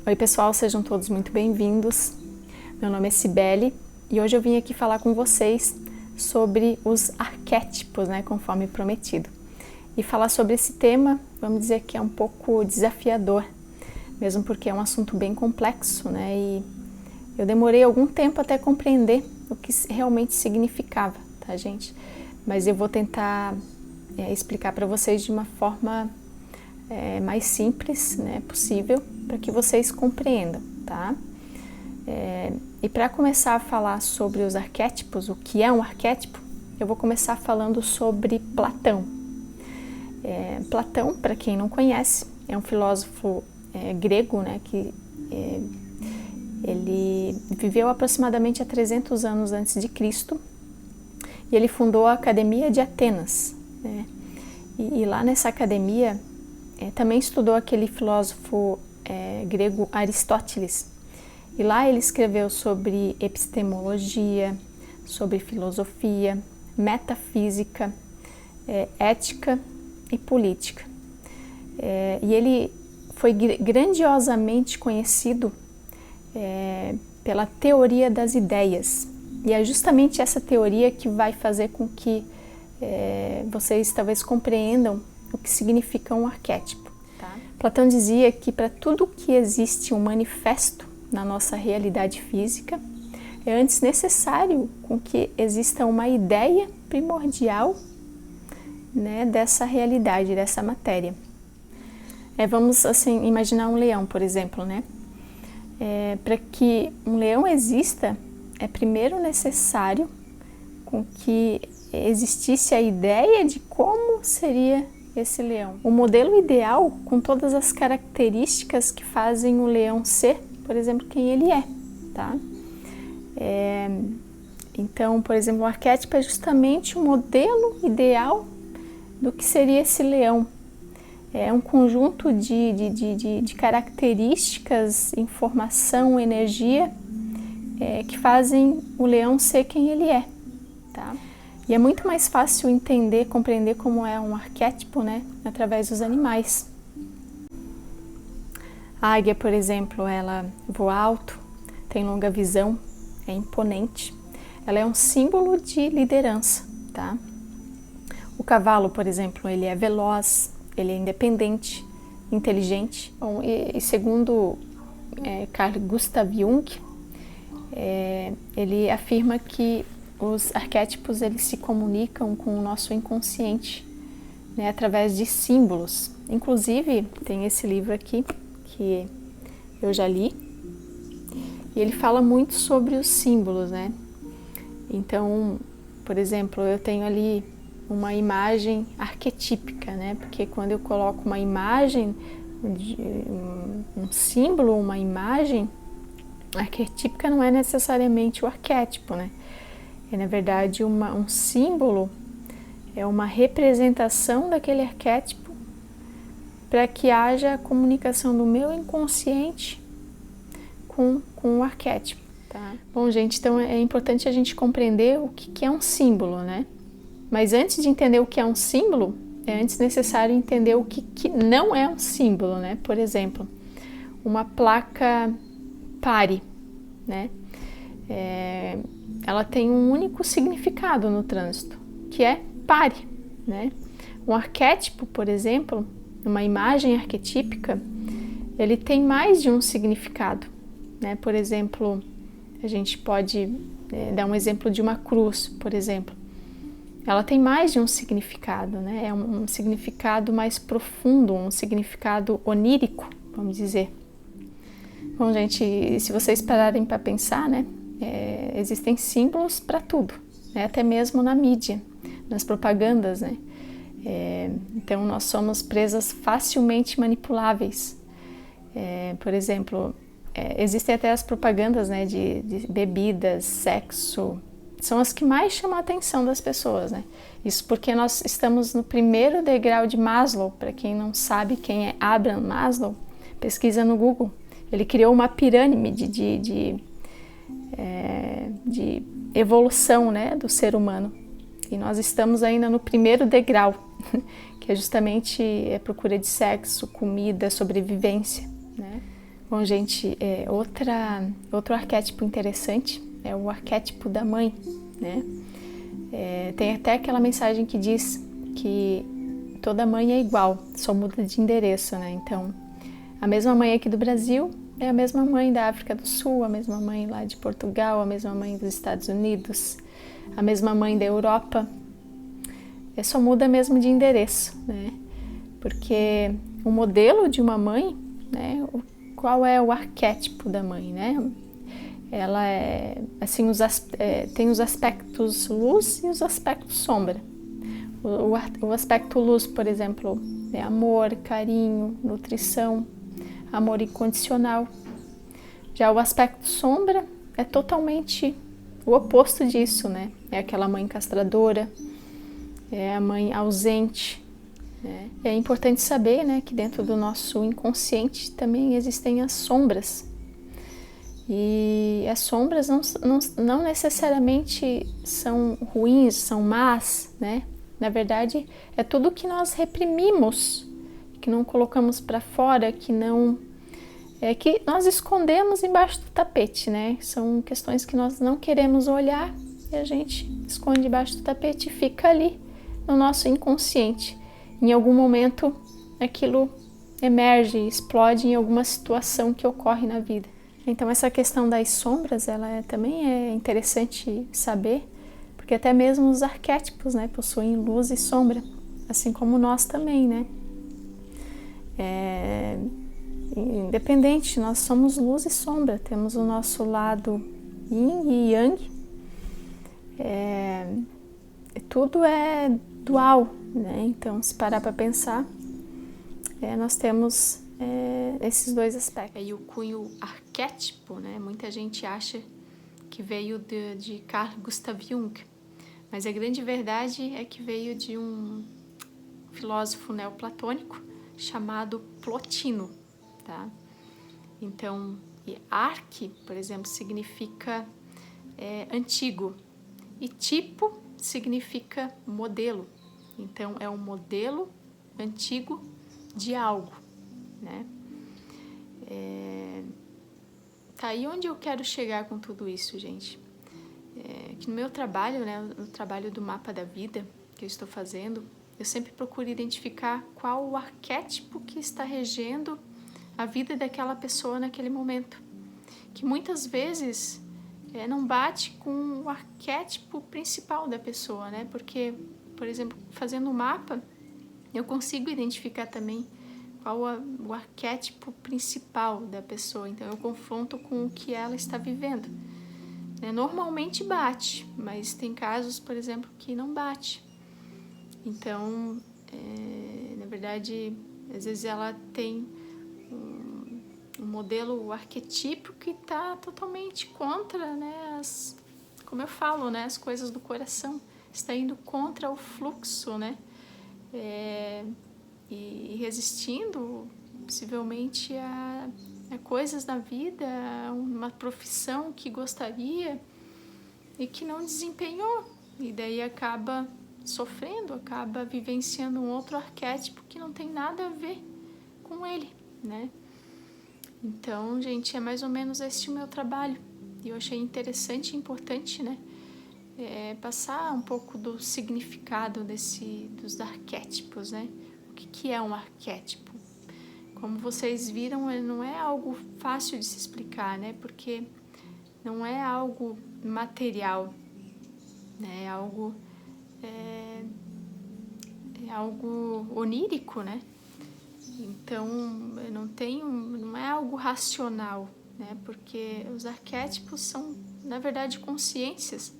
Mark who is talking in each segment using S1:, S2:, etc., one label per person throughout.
S1: Oi pessoal, sejam todos muito bem-vindos. Meu nome é Cibele e hoje eu vim aqui falar com vocês sobre os arquétipos, conforme prometido. E falar sobre esse tema, vamos dizer que é um pouco desafiador, mesmo porque é um assunto bem complexo, e eu demorei algum tempo até compreender o que realmente significava, tá, gente? Mas eu vou tentar explicar para vocês de uma forma mais simples, possível, para que vocês compreendam, tá? E para começar a falar sobre os arquétipos, o que é um arquétipo, eu vou começar falando sobre Platão. Platão, para quem não conhece, é um filósofo grego, que ele viveu aproximadamente há 300 anos antes de Cristo e ele fundou a Academia de Atenas. E lá nessa academia também estudou aquele filósofo grego Aristóteles. E lá ele escreveu sobre epistemologia, sobre filosofia, metafísica, ética e política. E ele foi grandiosamente conhecido pela teoria das ideias. E é justamente essa teoria que vai fazer com que vocês talvez compreendam o que significa um arquétipo. Tá? Platão dizia que para tudo que existe um manifesto na nossa realidade física, é antes necessário com que exista uma ideia primordial dessa realidade, dessa matéria. Vamos assim imaginar um leão, por exemplo, para que um leão exista, é primeiro necessário com que existisse a ideia de como seria esse leão. O modelo ideal, com todas as características que fazem o leão ser, por exemplo, quem ele é, tá? Então, por exemplo, o arquétipo é justamente o modelo ideal do que seria esse leão. É um conjunto de características, informação, energia, que fazem o leão ser quem ele é, tá? E é muito mais fácil entender, compreender como é um arquétipo, através dos animais. A águia, por exemplo, ela voa alto, tem longa visão, é imponente. Ela é um símbolo de liderança, tá? O cavalo, por exemplo, ele é veloz, ele é independente, inteligente. Bom, e segundo Carl Gustav Jung, ele afirma que os arquétipos eles se comunicam com o nosso inconsciente, através de símbolos. Inclusive, tem esse livro aqui, que eu já li, e ele fala muito sobre os símbolos, Então, por exemplo, eu tenho ali uma imagem arquetípica, porque quando eu coloco uma imagem, um símbolo, uma imagem arquetípica não é necessariamente o arquétipo, É na verdade um símbolo, é uma representação daquele arquétipo para que haja a comunicação do meu inconsciente com o arquétipo, tá? Bom, gente, então é importante a gente compreender o que é um símbolo, Mas antes de entender o que é um símbolo, é antes necessário entender o que não é um símbolo, Por exemplo, uma placa pare, ela tem um único significado no trânsito, que é pare, Um arquétipo, por exemplo, uma imagem arquetípica, ele tem mais de um significado, Por exemplo, a gente pode dar um exemplo de uma cruz, por exemplo. Ela tem mais de um significado, É um significado mais profundo, um significado onírico, vamos dizer. Bom, gente, se vocês pararem para pensar, existem símbolos para tudo, até mesmo na mídia, nas propagandas, Então, nós somos presas facilmente manipuláveis. Por exemplo, existem até as propagandas, de bebidas, sexo, são as que mais chamam a atenção das pessoas, Isso porque nós estamos no primeiro degrau de Maslow. Para quem não sabe quem é Abraham Maslow, pesquisa no Google. Ele criou uma pirâmide de evolução, do ser humano. E nós estamos ainda no primeiro degrau, que é justamente a procura de sexo, comida, sobrevivência, Bom, gente, outro arquétipo interessante é o arquétipo da mãe, né? Tem até aquela mensagem que diz que toda mãe é igual, só muda de endereço, né? Então, a mesma mãe aqui do Brasil é a mesma mãe da África do Sul, a mesma mãe lá de Portugal, a mesma mãe dos Estados Unidos, a mesma mãe da Europa. Só muda mesmo de endereço, né? Porque o modelo de uma mãe, né? Qual é o arquétipo da mãe, né? Ela assim, tem os aspectos luz e os aspectos sombra. O aspecto luz, por exemplo, é amor, carinho, nutrição, amor incondicional. Já o aspecto sombra é totalmente o oposto disso, né? É aquela mãe castradora, é a mãe ausente. Né? É importante saber, né, que dentro do nosso inconsciente também existem as sombras. E as sombras não necessariamente são ruins, são más, né? Na verdade, é tudo que nós reprimimos, que não colocamos para fora, que nós escondemos embaixo do tapete, né? São questões que nós não queremos olhar e a gente esconde embaixo do tapete e fica ali no nosso inconsciente. Em algum momento, aquilo emerge, explode em alguma situação que ocorre na vida. Então, essa questão das sombras, também é interessante saber, porque até mesmo os arquétipos, né, possuem luz e sombra, assim como nós também, né? Independente, nós somos luz e sombra, temos o nosso lado yin e yang, tudo é dual, né? Então, se parar para pensar, nós temos esses dois aspectos. E o cunho arquétipo, né? Muita gente acha que veio de Carl Gustav Jung, mas a grande verdade é que veio de um filósofo neoplatônico chamado Plotino, tá? Então, arque, por exemplo, significa antigo e tipo significa modelo. Então, é um modelo antigo de algo, né? Tá aí onde eu quero chegar com tudo isso, gente. Que no meu trabalho, né, no trabalho do mapa da vida que eu estou fazendo, eu sempre procuro identificar qual o arquétipo que está regendo a vida daquela pessoa naquele momento, que muitas vezes não bate com o arquétipo principal da pessoa, né? Porque, por exemplo, fazendo um mapa, eu consigo identificar também qual o arquétipo principal da pessoa, então eu confronto com o que ela está vivendo. Normalmente bate, mas tem casos, por exemplo, que não bate. Então, na verdade, às vezes ela tem um modelo arquetípico que está totalmente contra, né, como eu falo, né, as coisas do coração, está indo contra o fluxo, né, e resistindo possivelmente a coisas na vida, a uma profissão que gostaria e que não desempenhou, e daí acaba sofrendo, acaba vivenciando um outro arquétipo que não tem nada a ver com ele, né? Então, gente, é mais ou menos esse o meu trabalho. E eu achei interessante e importante, né? Passar um pouco do significado dos arquétipos, né? O que é um arquétipo? Como vocês viram, não é algo fácil de se explicar, né? Porque não é algo material, né? É algo onírico, né? Então, não é algo racional, né? Porque os arquétipos são, na verdade, consciências,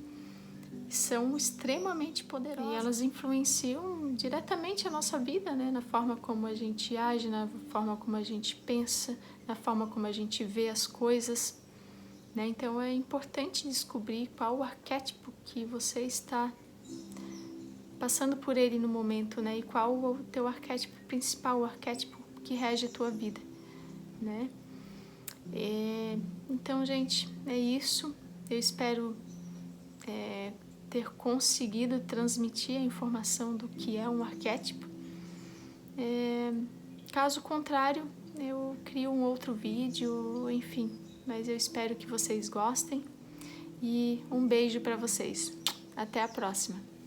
S1: são extremamente poderosas e elas influenciam diretamente a nossa vida, né? Na forma como a gente age, na forma como a gente pensa, na forma como a gente vê as coisas, né? Então, é importante descobrir qual o arquétipo que você está passando por ele no momento, né? E qual o teu arquétipo principal, o arquétipo que rege a tua vida, né? Então, gente, é isso. Eu espero ter conseguido transmitir a informação do que é um arquétipo. Caso contrário, eu crio um outro vídeo, enfim. Mas eu espero que vocês gostem e um beijo para vocês. Até a próxima!